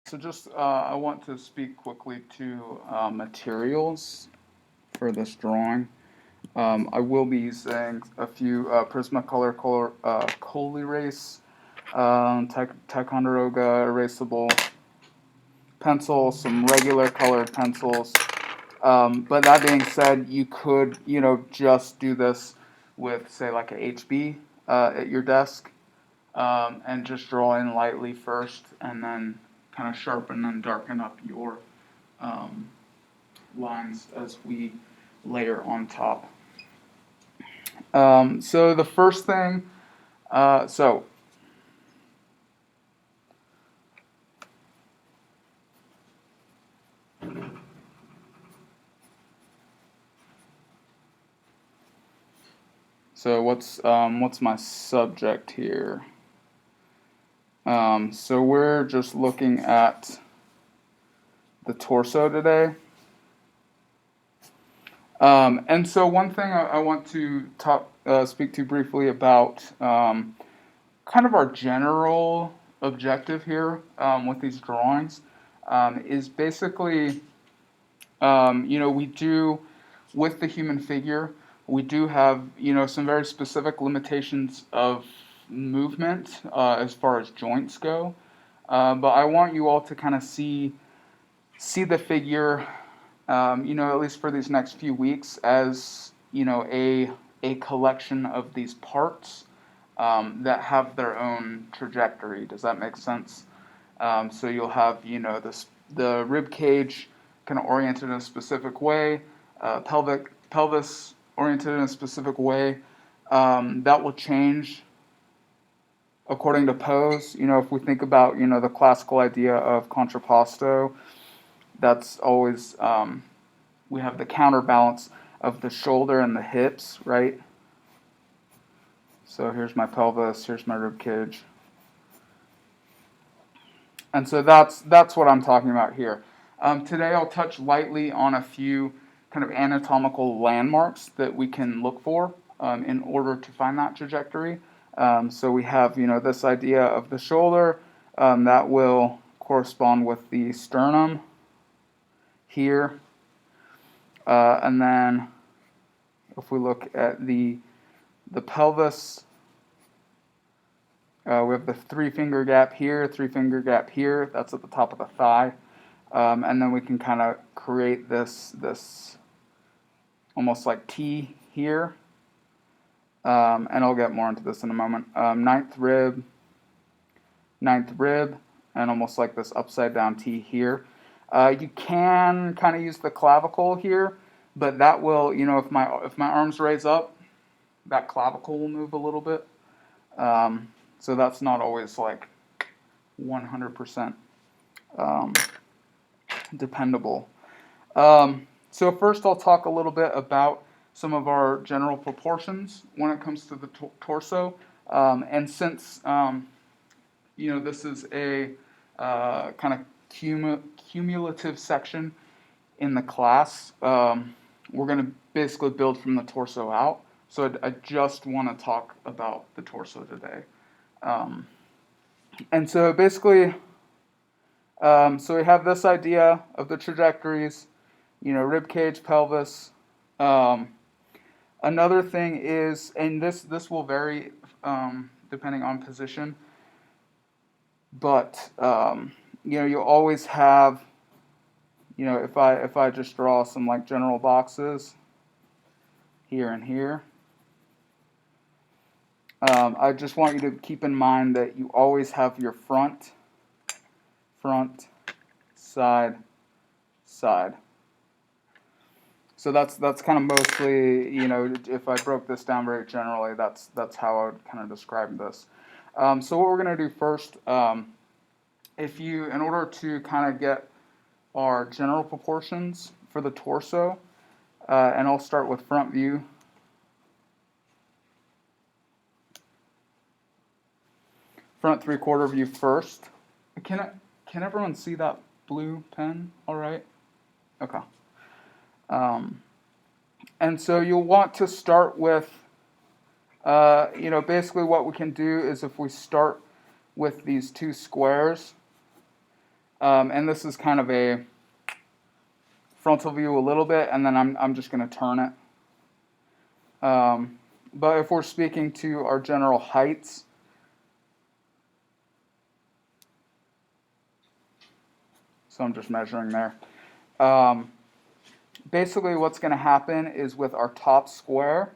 So just I want to speak quickly to materials for this drawing. I will be using a few Prismacolor Cool Erase, Ticonderoga erasable pencils, some regular colored pencils. But that being said, you could, just do this with, say, like a HB at your desk, and just draw in lightly first, and then kind of sharpen and darken up your um, lines as we layer on top. So the first thing, so what's my subject here? So we're just looking at the torso today. And so one thing I want to speak to briefly about kind of our general objective here with these drawings is basically, we do, with the human figure, we do have, some very specific limitations of movement as far as joints go. But I want you all to kind of see the figure, at least for these next few weeks, as a collection of these parts that have their own trajectory. Does that make sense? So you'll have the rib cage kind of oriented in a specific way, pelvis oriented in a specific way. That will change according to pose. If we think about the classical idea of contrapposto, that's always we have the counterbalance of the shoulder and the hips, right? So here's my pelvis, here's my rib cage. And so that's what I'm talking about here. Today I'll touch lightly on a few kind of anatomical landmarks that we can look for in order to find that trajectory. So we have, this idea of the shoulder that will correspond with the sternum here. And then if we look at the pelvis, we have the three-finger gap here, three-finger gap here. That's at the top of the thigh. And then we can kind of create this almost like T here. And I'll get more into this in a moment. Ninth rib, and almost like this upside-down T here. You can kind of use the clavicle here, but that will, if my arms raise up, that clavicle will move a little bit. So that's not always like 100% dependable. So first I'll talk a little bit about some of our general proportions when it comes to the torso. And since, this is a kind of cumulative section in the class, we're going to basically build from the torso out. So I just want to talk about the torso today. And so basically, so we have this idea of the trajectories, rib cage, pelvis. Another thing is, and this will vary depending on position, but you always have, if I just draw some like general boxes here and here. I just want you to keep in mind that you always have your front, side. So that's kind of mostly, if I broke this down very generally, that's how I would kind of describe this. So what we're going to do first, in order to kind of get our general proportions for the torso, and I'll start with front view. Front three-quarter view first. Can everyone see that blue pen all right? Okay. And so you'll want to start with, basically what we can do is if we start with these two squares, And this is kind of a frontal view a little bit, and then I'm just going to turn it. But if we're speaking to our general heights, so I'm just measuring there. Basically what's going to happen is with our top square,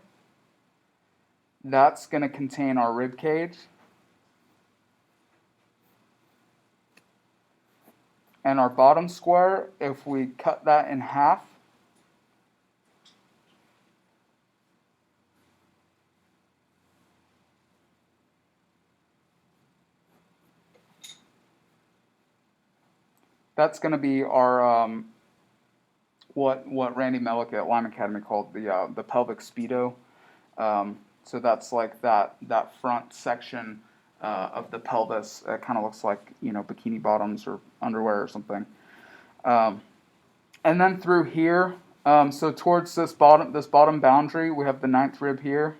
that's going to contain our rib cage. And our bottom square, if we cut that in half, that's going to be our what Randy Melick at Lyme Academy called the pelvic speedo. So that's like that front section of the pelvis. It kind of looks like, you know, bikini bottoms or underwear or something. And then through here, so towards this bottom boundary, we have the ninth rib here,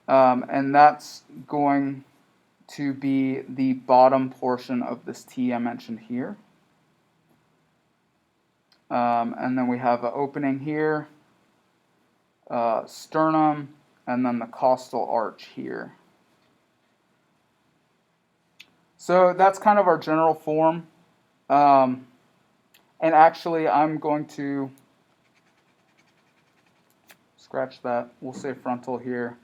and that's going to be the bottom portion of this T I mentioned here. And then we have an opening here, sternum, and then the costal arch here. So that's kind of our general form. And actually, I'm going to scratch that. We'll say frontal here.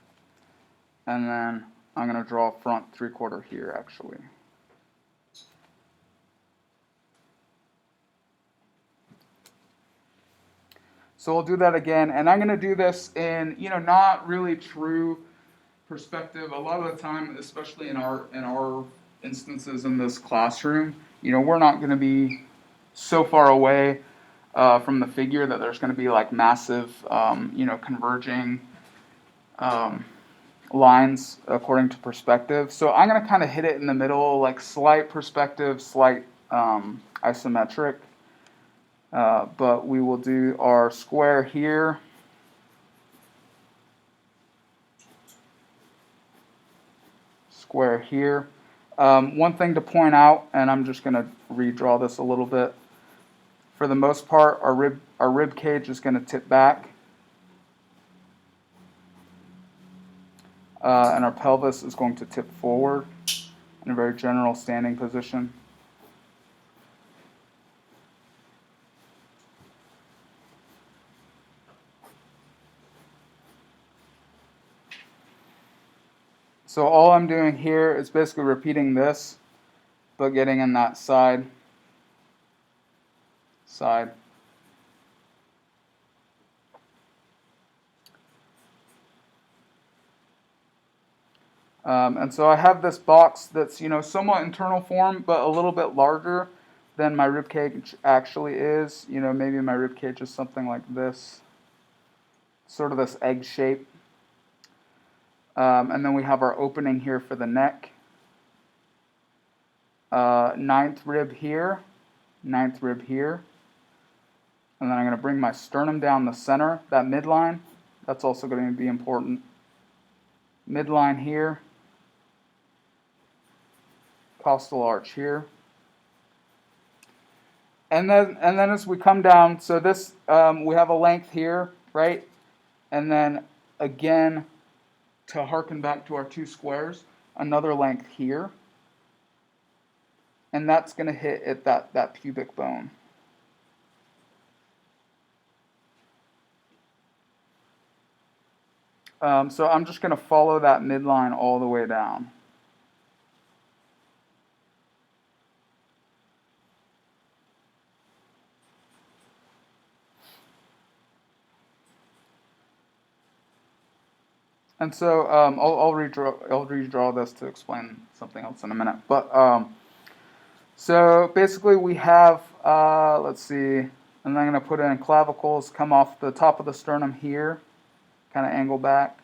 And then I'm going to draw front 3/4 here, actually. So we'll do that again. And I'm going to do this in, you know, not really true perspective. A lot of the time, especially in our instances in this classroom, you know, we're not going to be so far away from the figure that there's going to be like massive, you know, converging lines according to perspective. So I'm going to kind of hit it in the middle, like slight perspective, slight isometric. But we will do our square here. Square here. One thing to point out, and I'm just going to redraw this a little bit. For the most part, our rib cage is going to tip back. And our pelvis is going to tip forward in a very general standing position. So all I'm doing here is basically repeating this, but getting in that side. And so I have this box that's, you know, somewhat internal form, but a little bit larger than my rib cage actually is. You know, maybe my rib cage is something like this, sort of this egg shape. And then we have our opening here for the neck. Ninth rib here. And then I'm going to bring my sternum down the center, that midline. That's also going to be important. Midline here. Costal arch here. And then as we come down, so this, we have a length here, right? And then again, to harken back to our two squares, another length here. And that's going to hit at that pubic bone. So I'm just going to follow that midline all the way down. And so I'll redraw this to explain something else in a minute. But so basically we have, let's see, and I'm going to put in clavicles, come off the top of the sternum here, kind of angle back.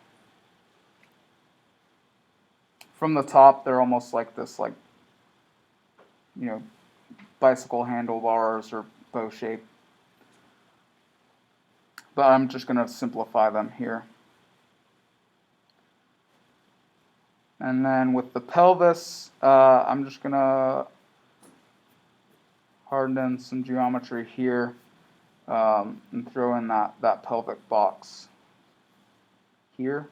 From the top, they're almost like this, like, you know, bicycle handlebars or bow shape. But I'm just going to simplify them here. And then with the pelvis, I'm just going to harden in some geometry here and throw in that pelvic box here.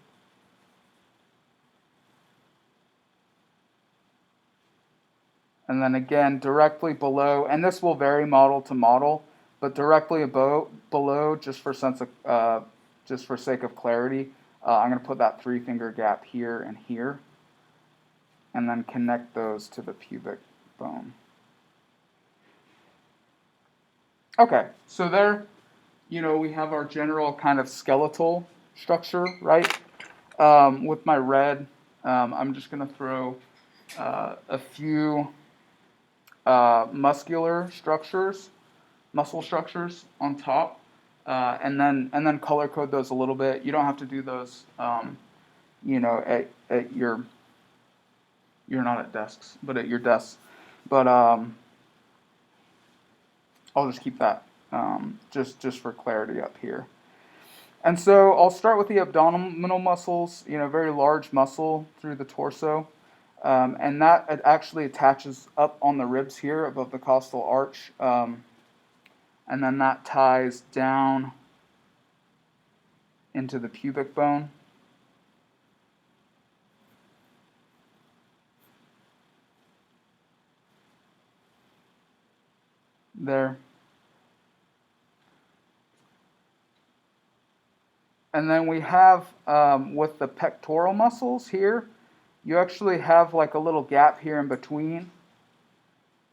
And then again, directly below, and this will vary model to model, but directly below, just for sake of clarity, I'm going to put that 3-finger gap here and here, and then connect those to the pubic bone. Okay, so there, we have our general kind of skeletal structure, right? With my red, I'm just going to throw a few muscle structures on top, and then color code those a little bit. You don't have to do those, at your, you're not at desks, but at your desks. But I'll just keep that just for clarity up here. And so I'll start with the abdominal muscles, very large muscle through the torso. And that it actually attaches up on the ribs here above the costal arch. And then that ties down into the pubic bone. There. And then we have, with the pectoral muscles here, you actually have like a little gap here in between.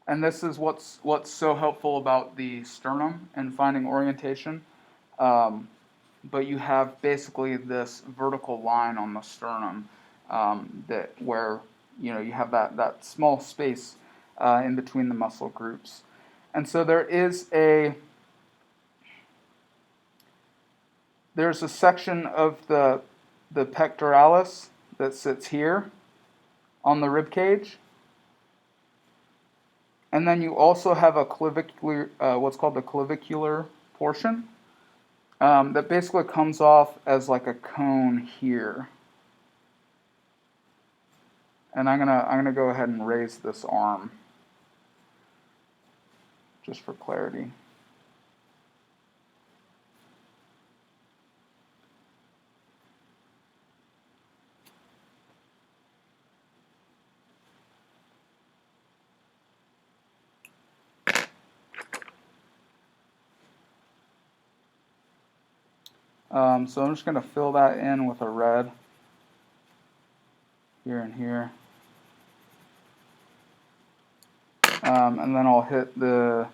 And this is what's so helpful about the sternum and finding orientation. But you have basically this vertical line on the sternum where you have that small space in between the muscle groups. And so there's a section of the pectoralis that sits here on the rib cage. And then you also have a clavicular, what's called the clavicular portion, that basically comes off as like a cone here. And I'm gonna go ahead and raise this arm just for clarity. So I'm just going to fill that in with a red here and here. And then I'll hit the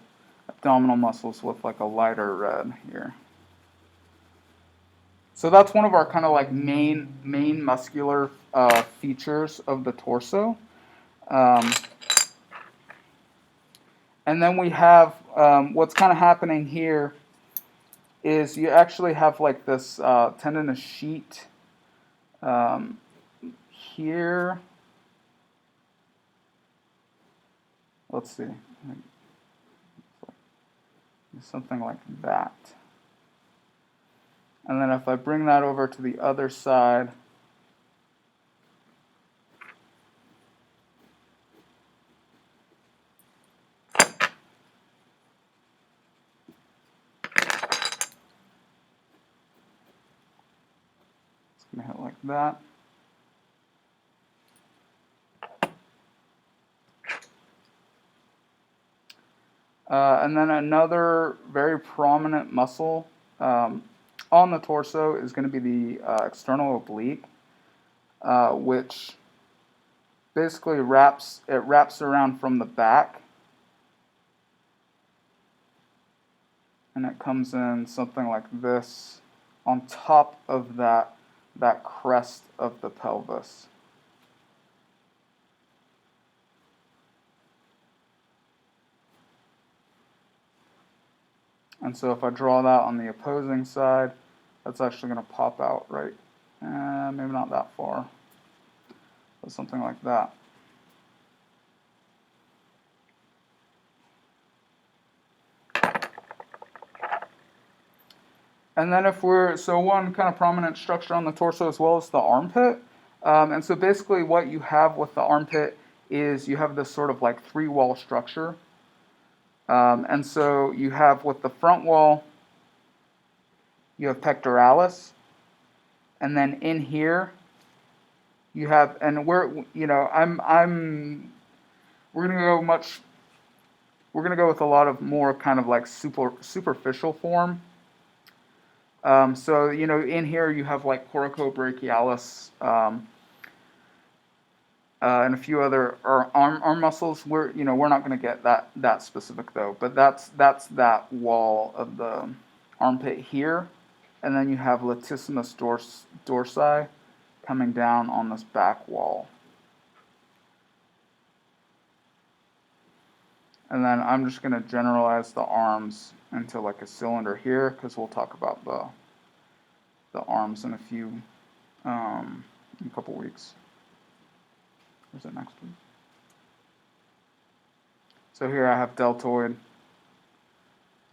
abdominal muscles with like a lighter red here. So that's one of our kind of like main muscular features of the torso. And then we have what's kind of happening here is you actually have like this tendinous sheet here. Let's see, something like that. And then if I bring that over to the other side, it's going to hit like that. And then another very prominent muscle on the torso is going to be the external oblique, which basically wraps around from the back, and it comes in something like this on top of that crest of the pelvis. And so if I draw that on the opposing side, that's actually going to pop out right, maybe not that far, but something like that. And then so one kind of prominent structure on the torso as well is the armpit. And so basically what you have with the armpit is you have this sort of like three wall structure. And so you have with the front wall, you have pectoralis, and then in here you have, and we're gonna go much, we're gonna go with a lot of more kind of like superficial form. So in here you have like coracobrachialis, and a few other arm muscles. We're not going to get that specific though, but that's that wall of the armpit here, and then you have latissimus dorsi coming down on this back wall. And then I'm just going to generalize the arms into like a cylinder here, because we'll talk about the arms in a couple weeks. Where's it next week? So here I have deltoid,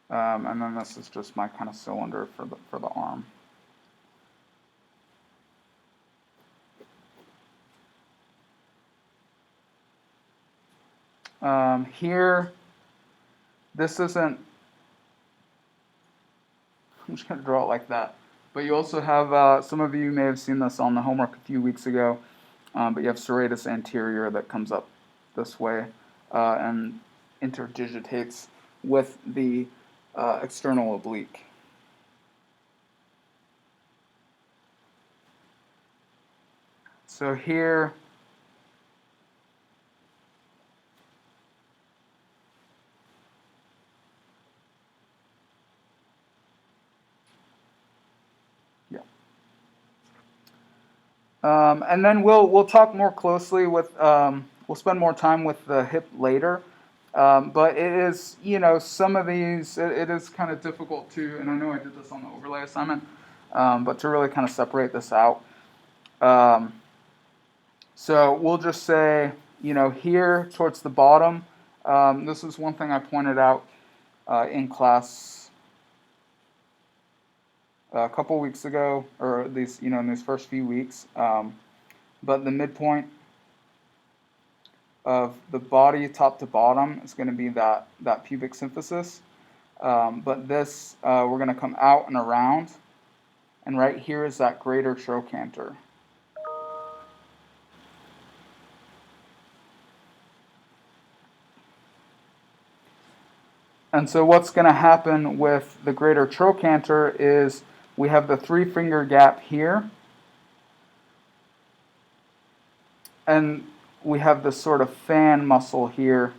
and then this is just my kind of cylinder for the arm. Here, this isn't, I'm just going to draw it like that. But you also have, some of you may have seen this on the homework a few weeks ago, but you have serratus anterior that comes up this way and interdigitates with the external oblique. So here, and then we'll talk more closely with, we'll spend more time with the hip later. But it is, some of these, it is kind of difficult to, and I know I did this on the overlay assignment, but to really kind of separate this out. So we'll just say, here towards the bottom, this is one thing I pointed out in class a couple weeks ago, or these, in these first few weeks. But the midpoint of the body, top to bottom, is going to be that pubic symphysis. But this, we're going to come out and around, and right here is that greater trochanter. And so what's going to happen with the greater trochanter is we have the three-finger gap here, and we have this sort of fan muscle here.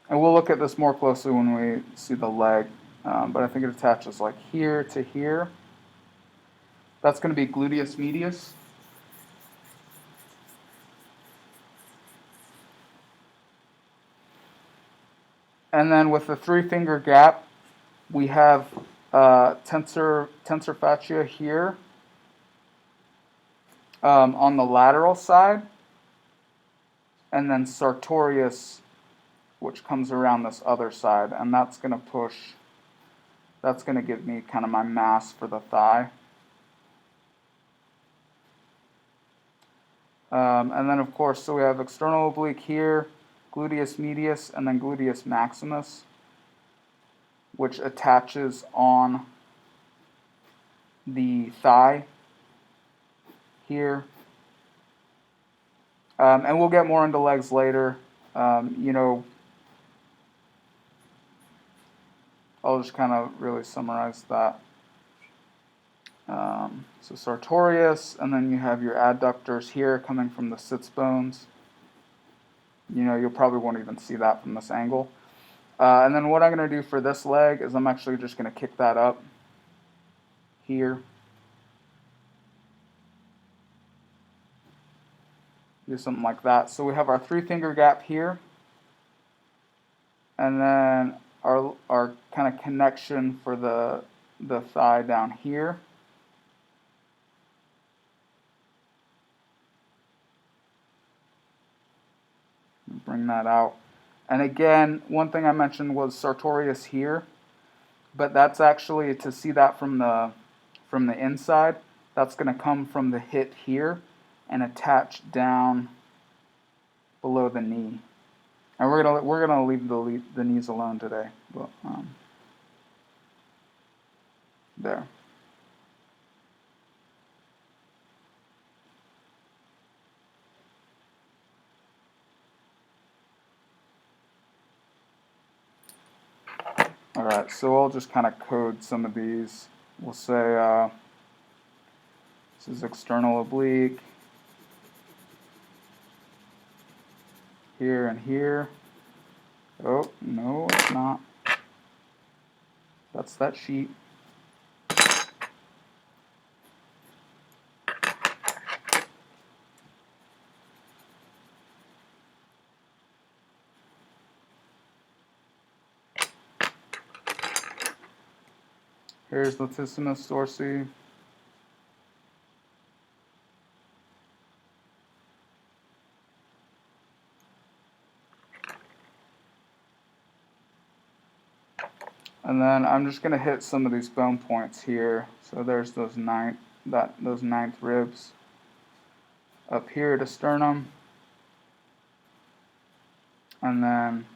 And we'll look at this more closely when we see the leg, but I think it attaches like here to here. That's going to be gluteus medius. And then with the three-finger gap, we have tensor fascia here on the lateral side, and then sartorius, which comes around this other side, and that's going to give me kind of my mass for the thigh. And then, of course, so we have external oblique here, gluteus medius, and then gluteus maximus, which attaches on the thigh here. And we'll get more into legs later. I'll just kind of really summarize that. So sartorius, and then you have your adductors here coming from the sits bones. You'll probably won't even see that from this angle. And then what I'm going to do for this leg is I'm actually just going to kick that up here. Do something like that. So we have our three-finger gap here, and then our kind of connection for the thigh down here. Bring that out. And again, one thing I mentioned was sartorius here, but that's actually, to see that from the inside, that's going to come from the hit here and attach down below the knee. And we're gonna leave the knees alone today. But, there. All right, so I'll just kind of code some of these. We'll say this is external oblique here and here. Oh, no, it's not. That's that sheet. Here's latissimus dorsi. And then I'm just going to hit some of these bone points here. So there's those ninth ribs up here to sternum. And then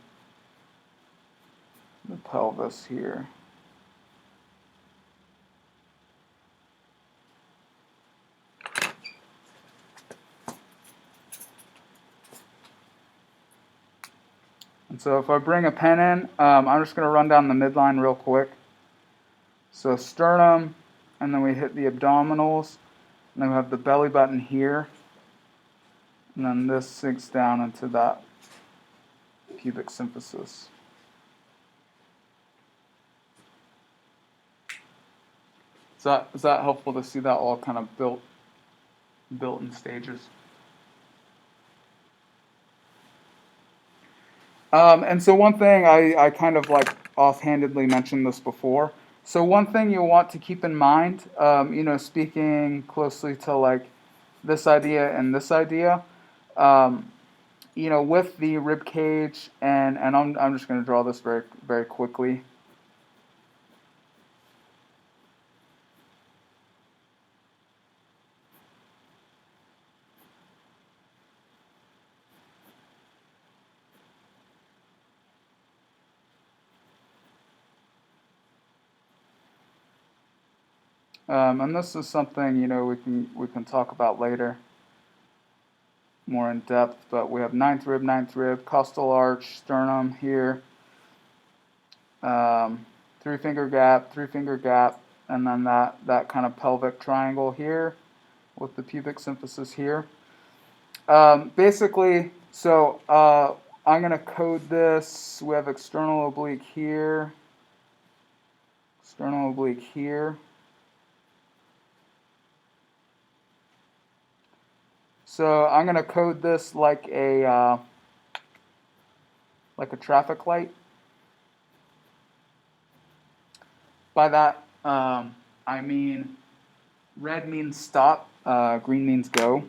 the pelvis here. And so if I bring a pen in, I'm just going to run down the midline real quick. So sternum, and then we hit the abdominals, and then we have the belly button here, and then this sinks down into that pubic symphysis. Is that helpful to see that all kind of built in stages? And so one thing, I kind of like offhandedly mentioned this before. So one thing you'll want to keep in mind, speaking closely to like this idea and this idea, with the rib cage, and I'm just going to draw this very, very quickly. And this is something we can talk about later, more in depth. But we have ninth rib, costal arch, sternum here, three finger gap, and then that kind of pelvic triangle here, with the pubic symphysis here. Basically, so I'm gonna code this. We have external oblique here, external oblique here. So I'm going to code this like a traffic light. By that, I mean red means stop, green means go.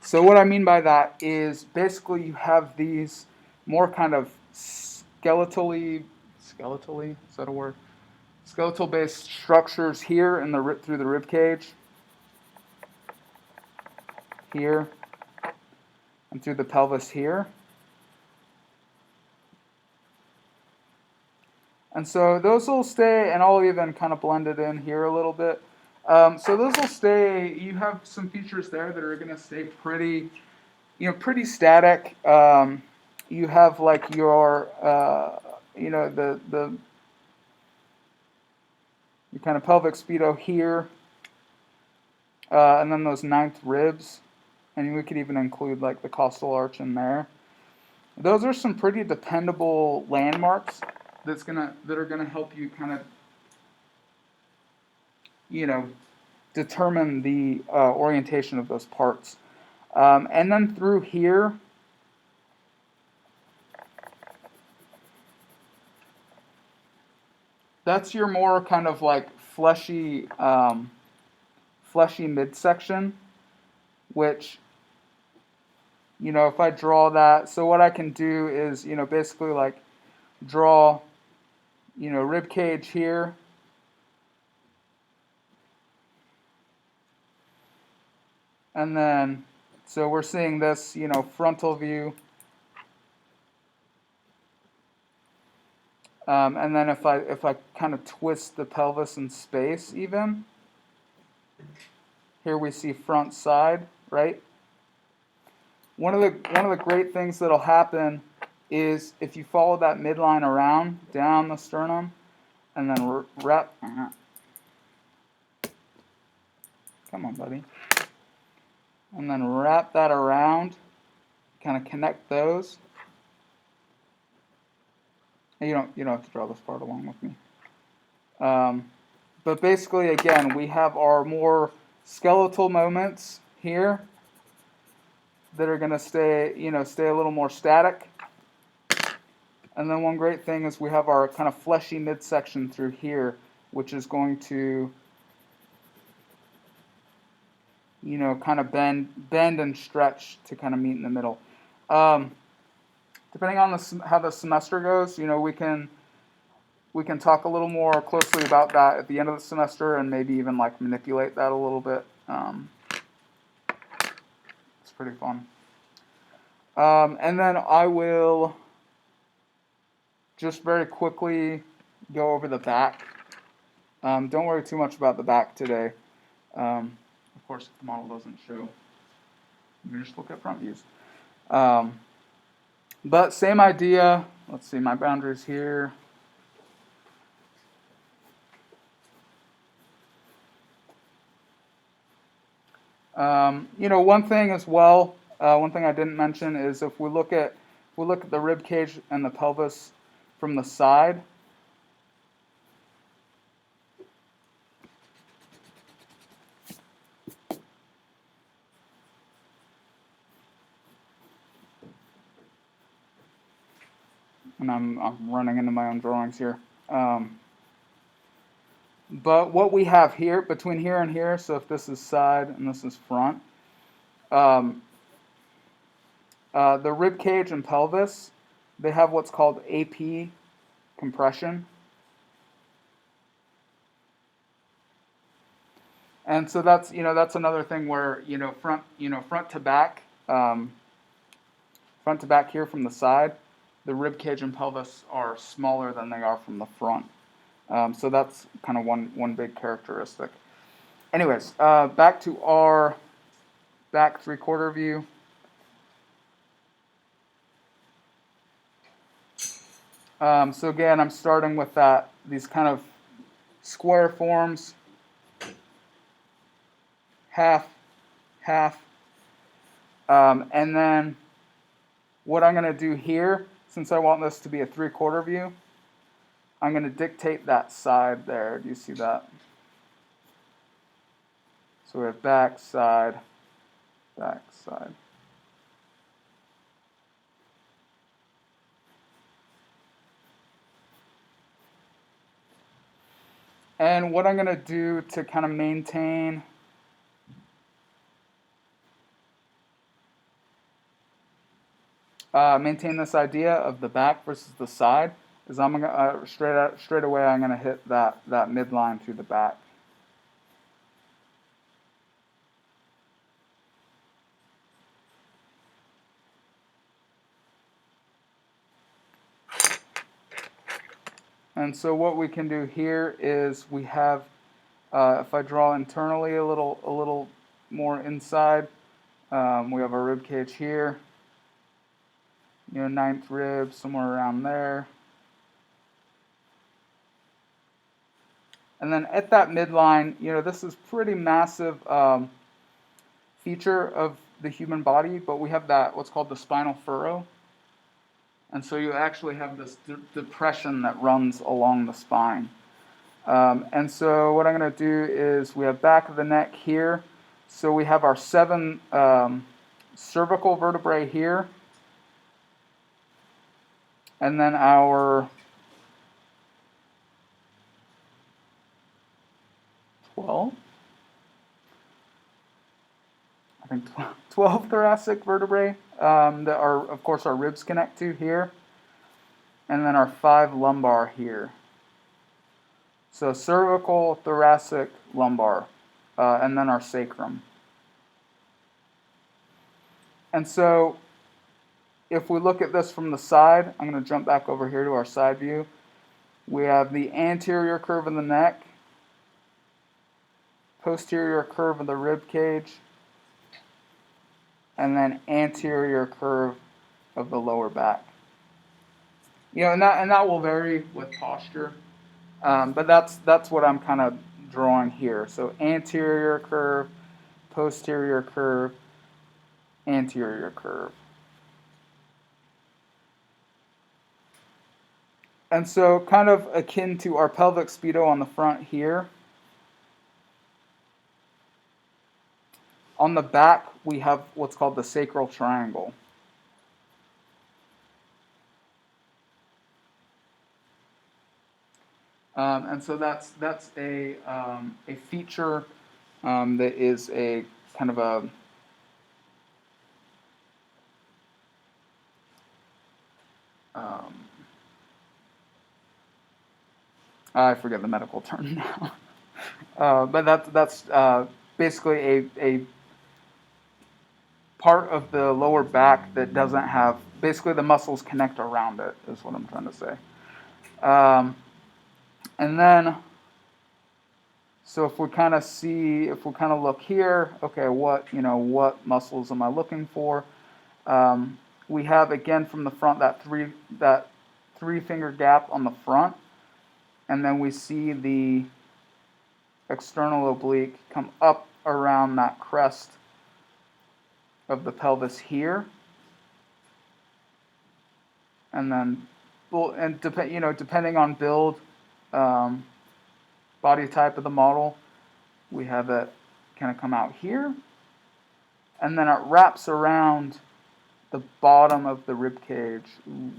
So what I mean by that is basically you have these more kind of skeletally, is that a word? Skeletal based structures here in through the rib cage. Here and through the pelvis here. And so those will stay, and I'll even kind of blend it in here a little bit. So those will stay. You have some features there that are going to stay pretty static. You have like your, the kind of pelvic speedo here, and then those ninth ribs. And we could even include like the costal arch in there. Those are some pretty dependable landmarks that are gonna help you kind of determine the orientation of those parts. And then through here, that's your more kind of like fleshy midsection, which if I draw that, so what I can do is, basically like draw, rib cage here. And then, so we're seeing this, frontal view. And then if I kind of twist the pelvis in space even, here we see front side, right? One of the great things that'll happen is if you follow that midline around down the sternum and then wrap. Come on, buddy. And then wrap that around, kind of connect those. You don't have to draw this part along with me. But basically, again, we have our more skeletal moments here that are going to stay a little more static. And then one great thing is we have our kind of fleshy midsection through here, which is going to, kind of bend and stretch to kind of meet in the middle. Depending on how the semester goes, we can talk a little more closely about that at the end of the semester and maybe even like manipulate that a little bit. It's pretty fun. And then I will just very quickly go over the back. Don't worry too much about the back today. Of course, if the model doesn't show, you can just look at front views. But same idea. Let's see, my boundaries here. One thing as well, one thing I didn't mention is if we look at the rib cage and the pelvis from the side, and I'm running into my own drawings here. But what we have here, between here and here, so if this is side and this is front, the rib cage and pelvis, they have what's called AP compression. And so that's another thing where front to back here from the side, the rib cage and pelvis are smaller than they are from the front. So that's kind of one big characteristic. Anyways, back to our back 3/4 view. So again, I'm starting with these kind of square forms, half, half, and then what I'm going to do here, since I want this to be a 3/4 view, I'm going to dictate that side there. Do you see that? So we have back, side, back, side. And what I'm going to do to kind of maintain this idea of the back versus the side is I'm going to straight away I'm going to hit that midline through the back. And so what we can do here is we have, if I draw internally a little more inside, we have a rib cage here, 9th rib, somewhere around there. And then at that midline, this is pretty massive feature of the human body, but we have what's called the spinal furrow. And so you actually have this depression that runs along the spine. And so what I'm going to do is we have back of the neck here. So we have our 7 cervical vertebrae here. And then our 12 thoracic vertebrae that of course, our ribs connect to here. And then our 5 lumbar here. So cervical, thoracic, lumbar, and then our sacrum. And so if we look at this from the side, I'm going to jump back over here to our side view. We have the anterior curve of the neck, posterior curve of the rib cage, and then anterior curve of the lower back. And that will vary with posture, but that's what I'm kind of drawing here. So anterior curve, posterior curve, anterior curve. And so kind of akin to our pelvic speedo on the front here. On the back, we have what's called the sacral triangle. And so that's a feature that is a kind of a I forget the medical term now, but that's basically a part of the lower back that doesn't have, basically the muscles connect around it is what I'm trying to say. And then, so if we kind of look here, okay, what muscles am I looking for? We have, again, from the front, that three finger gap on the front, and then we see the external oblique come up around that crest of the pelvis here, and then, well, and depending on build, body type of the model, we have it kind of come out here, and then it wraps around the bottom of the rib cage. Ooh.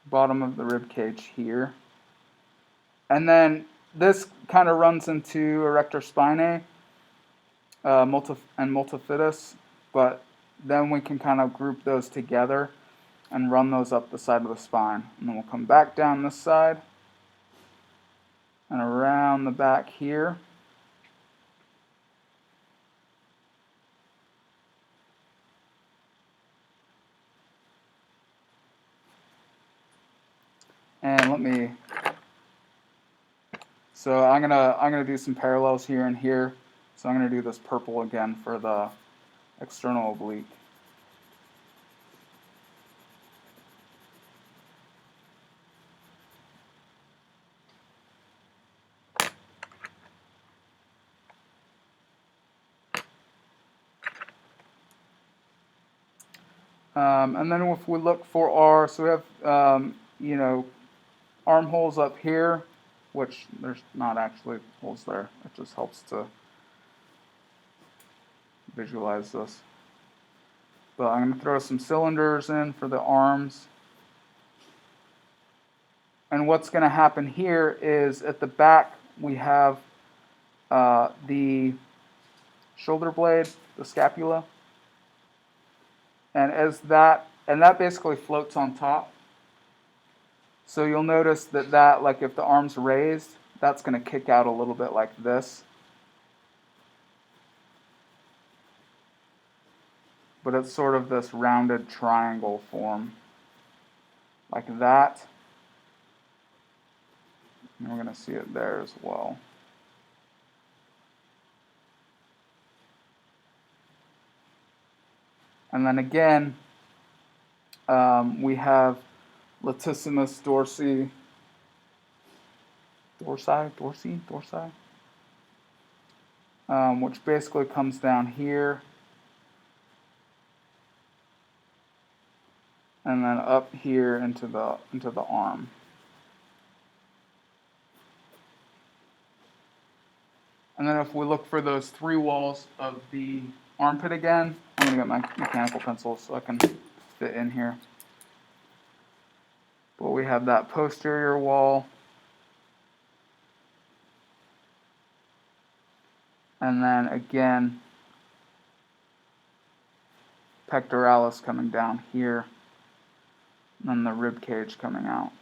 Bottom of the rib cage here. And then this kind of runs into erector spinae and multifidus, but then we can kind of group those together and run those up the side of the spine. And then we'll come back down this side and around the back here. And so I'm gonna do some parallels here and here. So I'm gonna do this purple again for the external oblique. And then if we look for so we have, armholes up here, which there's not actually holes there. It just helps to visualize this. But I'm going to throw some cylinders in for the arms. And what's going to happen here is at the back we have the shoulder blade, the scapula. And that basically floats on top. So you'll notice that like if the arm's raised, that's going to kick out a little bit like this. But it's sort of this rounded triangle form, like that. And we're going to see it there as well. And then again, we have latissimus dorsi, which basically comes down here and then up here into the arm. And then if we look for those three walls of the armpit again, I'm going to get my mechanical pencil so I can fit in here. But we have that posterior wall, and then again, pectoralis coming down here, and then the rib cage coming out.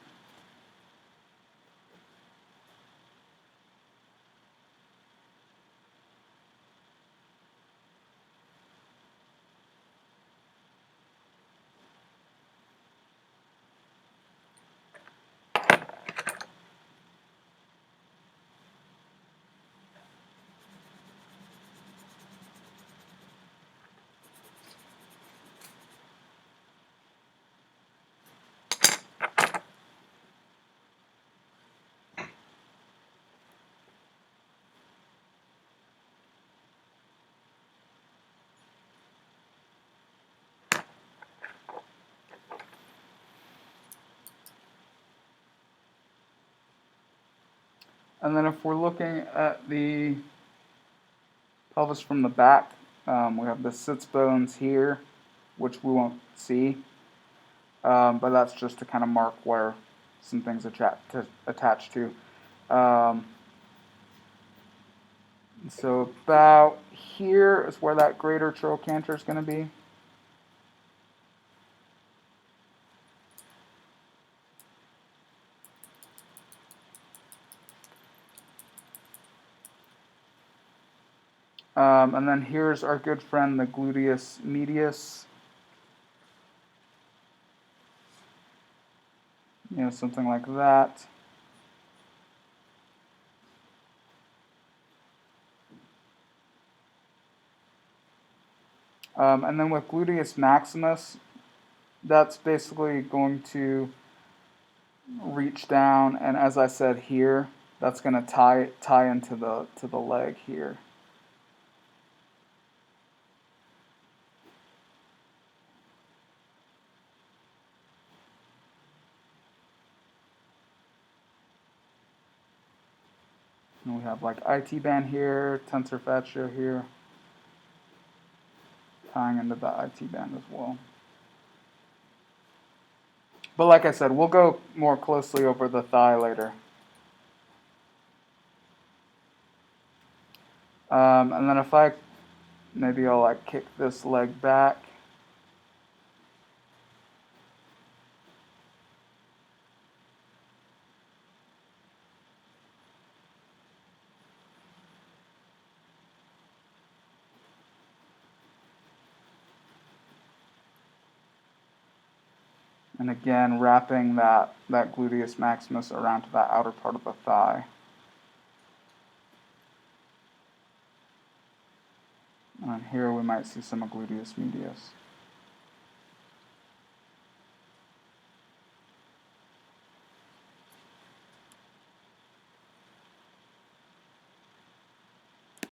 And then if we're looking at the pelvis from the back, we have the sits bones here, which we won't see, but that's just to kind of mark where some things attach to. Um, so about here is where that greater trochanter is going to be. And then here's our good friend, the gluteus medius. Something like that. And then with gluteus maximus, that's basically going to reach down, and as I said here, that's going to tie into the leg here. And we have like IT band here, tensor fascia here, tying into the IT band as well. But like I said, we'll go more closely over the thigh later. And then maybe I'll like kick this leg back. And again, wrapping that gluteus maximus around to that outer part of the thigh. And here we might see some gluteus medius.